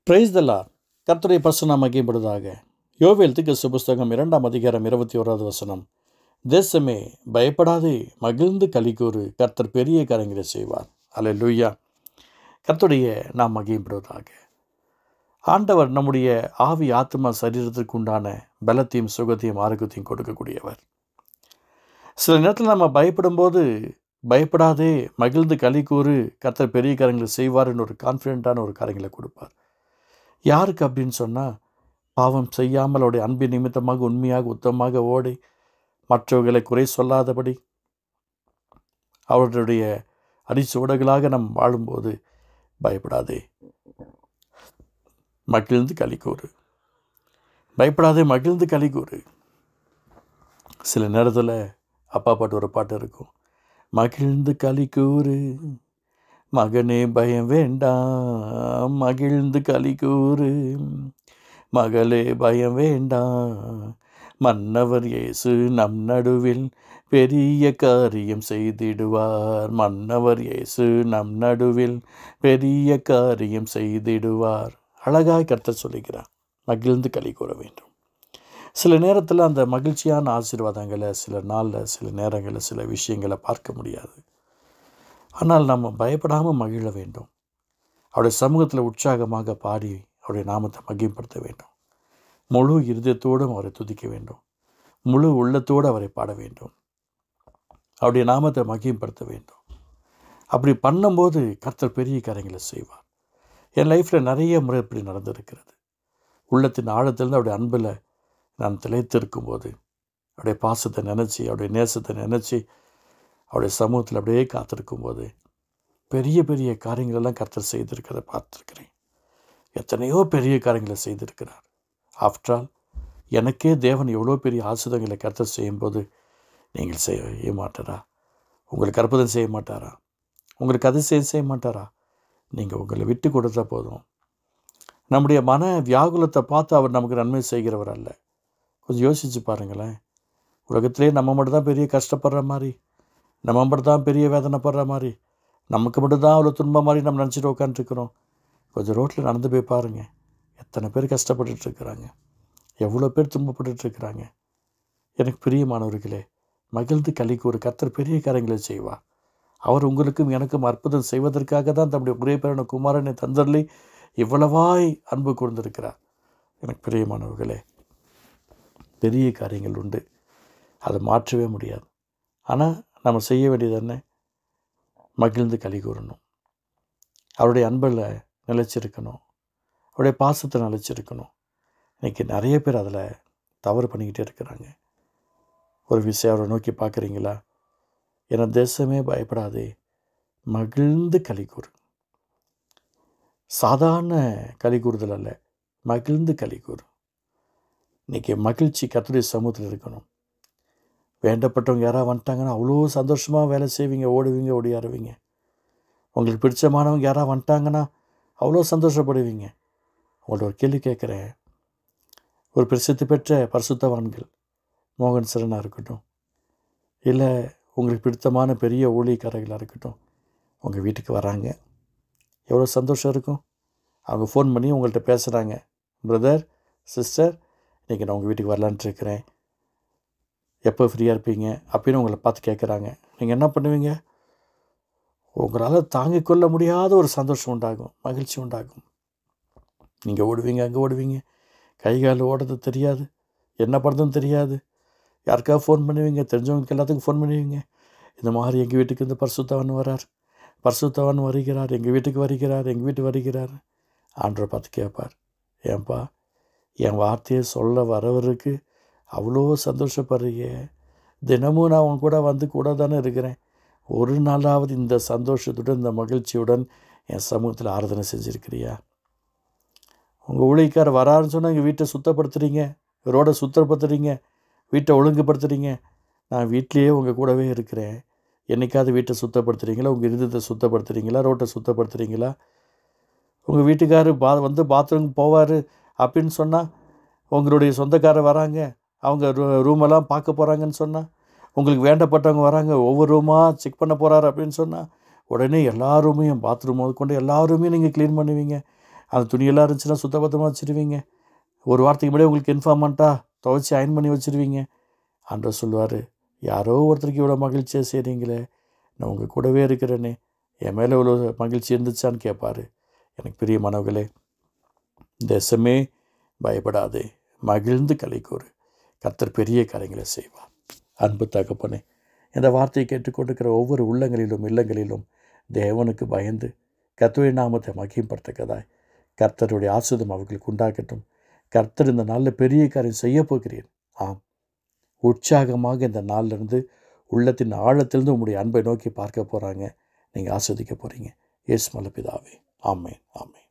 Praise the Lord. கர்த்தருடைய பரிசுத்த நாமம் மகிமைப்படுவதாக. யோவேல் தீர்க்கதரிசி புஸ்தகம் 2:21 தேசமே பயப்படாதே, மகிழ்ந்து களிகூரு, கர்த்தர் பெரிய காரியங்களை செய்வார். அல்லேலூயா. கர்த்தருடைய நாம் மகிமைப்படுவதாக. ஆண்டவர் நம்முடைய ஆவி ஆத்மா சரீரத்திற்கு உண்டான பலத்தையும் சுகத்தையும் ஆரோக்கியத்தையும் கொடுக்கக்கூடியவர். சில நேரத்தில் நம்ம பயப்படும்போது பயப்படாதே, மகிழ்ந்து களிகூறு, கர்த்தர் பெரிய காரியங்களை செய்வார்னு ஒரு கான்ஃபிடென்ட்டான ஒரு காரியங்களை கொடுப்பார். யாருக்கு அப்படின்னு சொன்னால், பாவம் செய்யாமல் அவருடைய அன்பின் நிமித்தமாக உண்மையாக உத்தமமாக ஓடி மற்றவர்களை குறை சொல்லாதபடி அவர்களுடைய அடிச்சுவடுகளாக நாம் வாழும்போது பயப்படாதே, மகிழ்ந்து களிகூறு. பயப்படாதே, மகிழ்ந்து களிகூறு. சில நேரத்தில் அப்பா பாட்டு ஒரு பாட்டு இருக்கும், மகிழ்ந்து களிகூறு மகனே பயம் வேண்டாம், மகிழ்ந்து களிகூறு மகளே பயம் வேண்டாம், மன்னவர் இயேசு நம் நடுவில் பெரிய காரியம் செய்திடுவார், மன்னவர் இயேசு நம் நடுவில் பெரிய காரியம் செய்திடுவார். அழகாய் கர்த்தர் சொல்லுகிறார், மகிழ்ந்து களிகூற வேண்டும். சில நேரத்தில் அந்த மகிழ்ச்சியான ஆசீர்வாதங்களை சில நாளில் சில நேரங்களில் சில விஷயங்களை பார்க்க முடியாது. ஆனால் நம்ம பயப்படாமல் மகிழ வேண்டும். அவருடைய சமூகத்தில் உற்சாகமாக பாடி அவருடைய நாமத்தை மகிமைப்படுத்த வேண்டும். முழு இருதயத்தோடும் அவரை துதிக்க வேண்டும். முழு உள்ளத்தோடு அவரை பாட வேண்டும். அவருடைய நாமத்தை மகிமைப்படுத்த வேண்டும். அப்படி பண்ணும்போது கர்த்தர் பெரிய காரியங்களை செய்வார். என் லைஃப்பில் நிறைய முறை இப்படி நடந்திருக்கிறது. உள்ளத்தின் ஆழத்திலிருந்து அவருடைய அன்பில் நான் திளைத்திருக்கும் போது அவருடைய பாசத்தை நினச்சி அவருடைய நேசத்தை நினச்சி அவருடைய சமூகத்தில் அப்படியே காத்திருக்கும் போது பெரிய பெரிய காரியங்களெல்லாம் கர்த்தர் செய்திருக்கிறத பார்த்துருக்கிறேன். எத்தனையோ பெரிய காரியங்களை செய்திருக்கிறார். ஆஃப்டர் ஆல், எனக்கே தேவன் எவ்வளோ பெரிய ஆசீர்வாதங்களை கர்த்தர் செய்யும்போது நீங்கள் செய்ய மாட்டாரா? உங்களுக்கு அற்புதம் செய்ய மாட்டாரா? உங்களுக்கு அதிசயம் செய்ய மாட்டாரா? நீங்கள் உங்களை விட்டு கொடுத்தா போதும். நம்முடைய மன வியாகுலத்தை பார்த்து அவர் நமக்கு நன்மை செய்கிறவர் அல்ல. கொஞ்சம் யோசித்து பாருங்களேன். உலகத்திலே நம்ம மட்டும்தான் பெரிய கஷ்டப்படுற மாதிரி, நம்ம மட்டும்தான் பெரிய வேதனைப்படுற மாதிரி, நமக்கு மட்டும்தான் அவ்வளோ துன்பம் மாதிரி நம்ம நினச்சிட்டு உட்காந்துருக்குறோம். கொஞ்சம் ரோட்டில் நடந்து போய் பாருங்கள், எத்தனை பேர் கஷ்டப்பட்டுட்ருக்குறாங்க, எவ்வளோ பேர் துன்பப்பட்டுட்ருக்குறாங்க. எனக்கு பிரியமானவர்களே, மகிழ்ந்து களிகூறு, கர்த்தர் பெரிய காரியங்களை செய்வார். அவர் உங்களுக்கும் எனக்கும் அற்புதம் செய்வதற்காக தான் தம்முடைய ஒரே பேரான குமாரனை தந்தரலி இவ்வளவாய் அன்பு கூர்ந்திருக்கிறார். எனக்கு பிரியமானவர்களே, பெரிய காரியங்கள் உண்டு, அதை மாற்றவே முடியாது. ஆனால் நம்ம செய்ய வேண்டியது என்ன? மகிழ்ந்து களிகூறணும். அவருடைய அன்பில் நிலைச்சிருக்கணும். அவருடைய பாசத்தை நிலைச்சிருக்கணும். இன்றைக்கி நிறைய பேர் அதில் தவறு பண்ணிக்கிட்டே இருக்கிறாங்க. ஒரு விஷயம் அவரை நோக்கி பார்க்குறீங்களா? என தேசமே பயப்படாதே, மகிழ்ந்து களிகூறு. சாதாரண களிகூறுதல் அல்ல, மகிழ்ந்து களிகூறு. இன்றைக்கி மகிழ்ச்சி கர்த்தருடைய சமூகத்தில் இருக்கணும். வேண்டப்பட்டவங்க யாராவது வந்துட்டாங்கன்னா அவ்வளோ சந்தோஷமாக வேலை செய்வீங்க, ஓடுவீங்க, ஓடியாருவீங்க. உங்களுக்கு பிடிச்சமானவங்க யாராவது வந்துட்டாங்கன்னா அவ்வளோ சந்தோஷப்படுவீங்க. உங்கள்ட்ட ஒரு கேள்வி கேட்குறேன். ஒரு பிரசித்தி பெற்ற பரிசுத்தவான்கள், மோகன் சரணாக இருக்கட்டும், இல்லை உங்களுக்கு பிடித்தமான பெரிய ஊழியக்காரர்களாக இருக்கட்டும், உங்கள் வீட்டுக்கு வராங்க, எவ்வளோ சந்தோஷம் இருக்கும். அவங்க ஃபோன் பண்ணி உங்கள்கிட்ட பேசுகிறாங்க, பிரதர், சிஸ்டர், இன்றைக்கி நான் உங்கள் வீட்டுக்கு வரலான்ட்டு இருக்கிறேன், எப்போ ஃப்ரீயாக இருப்பீங்க அப்படின்னு உங்களை பார்த்து கேட்குறாங்க. நீங்கள் என்ன பண்ணுவீங்க? உங்களால் தாங்கிக் கொள்ள முடியாத ஒரு சந்தோஷம் உண்டாகும், மகிழ்ச்சி உண்டாகும். நீங்கள் ஓடுவீங்க, அங்கே ஓடுவீங்க, கை கால் ஓடுறது தெரியாது, என்ன பண்ணுறதுன்னு தெரியாது. யாருக்காவது ஃபோன் பண்ணுவீங்க, தெரிஞ்சவங்களுக்கு எல்லாத்துக்கும் ஃபோன் பண்ணுவீங்க. இந்த மாதிரி எங்கள் வீட்டுக்கு இந்த பரிசுத்தவான் வரார், பரிசுத்தவான் வருகிறார், எங்கள் வீட்டுக்கு வருகிறார், எங்கள் வீட்டுக்கு வருகிறார். ஆண்டவரை பார்த்து கேட்பார், ஏன்பா என் வார்த்தையை சொல்ல வரவருக்கு அவ்வளோ சந்தோஷப்படுறீங்க, தினமும் நான் உன் கூட வந்து கூட தானே இருக்கிறேன், ஒரு நாளாவது இந்த சந்தோஷத்துடன் இந்த மகிழ்ச்சியுடன் என் சமூகத்தில் ஆராதனை செஞ்சுருக்கிறியா? உங்கள் ஊழியக்காரர் வராருன்னு சொன்னால் எங்கள் வீட்டை சுத்தப்படுத்துகிறீங்க, ரோடை சுத்தப்படுத்துகிறீங்க, வீட்டை ஒழுங்குபடுத்துகிறீங்க. நான் வீட்லேயே உங்கள் கூடவே இருக்கிறேன். என்றைக்காவது வீட்டை சுத்தப்படுத்துகிறீங்களா? உங்கள் இருதயத்தை சுத்தப்படுத்துகிறீங்களா? ரோட்டை சுத்தப்படுத்துகிறீங்களா? உங்கள் வீட்டுக்காரர் வந்து பாத்ரூம் போவார் அப்படின்னு சொன்னால், உங்களுடைய சொந்தக்காரர் வராங்க, அவங்க ரூமெல்லாம் பார்க்க போகிறாங்கன்னு சொன்னால், உங்களுக்கு வேண்டப்பட்டவங்க வராங்க, ஒவ்வொரு ரூமாக செக் பண்ண போகிறாரு அப்படின்னு சொன்னால், உடனே எல்லா ரூமையும் பாத்ரூம் முதற்கொண்டு எல்லா ரூமையும் நீங்கள் க்ளீன் பண்ணுவீங்க. அந்த துணியெல்லாம் இருந்துச்சுன்னா சுத்தபத்தமாக வச்சுருவீங்க. ஒரு வாரத்துக்கு முன்னாடியே உங்களுக்கு இன்ஃபார்மெண்ட்டாக துவைச்சி அயன் பண்ணி வச்சுருவீங்க. ஆண்டவர் சொல்லுவார், யாரோ ஒருத்தருக்கு இவ்வளோ மகிழ்ச்சியாக செய்கிறீங்களே, நான் உங்கள் கூடவே இருக்கிறேனே, என் மேலே இவ்வளோ மகிழ்ச்சி இருந்துச்சான்னு கேட்பார். எனக்கு பிரியமானவர்களே, தேசமே பயப்படாதே, மகிழ்ந்து களி கூறு, கர்த்தர் பெரிய காரியங்களை செய்வார். அன்பு தகப்பனே, இந்த வார்த்தையை கேட்டுக்கொண்டிருக்கிற ஒவ்வொரு உள்ளங்களிலும் இல்லங்களிலும் தேவனுக்கு பயந்து கர்த்தருடைய நாமத்தை மகிமைப்படுத்தக்கதாய் கர்த்தருடைய ஆசீர்வாதம் அவர்களுக்கு உண்டாக்கட்டும். கர்த்தர் இந்த நாளில் பெரிய காரியம் செய்ய போகிறீர். ஆம், உற்சாகமாக இந்த நாளிலிருந்து உள்ளத்தின் ஆழத்திலிருந்து உங்களுடைய அன்பை நோக்கி பார்க்க போகிறாங்க. நீங்கள் ஆஸ்வதிக்க போகிறீங்க. இயேசு நல்ல பிதாவே, ஆமென், ஆமென்.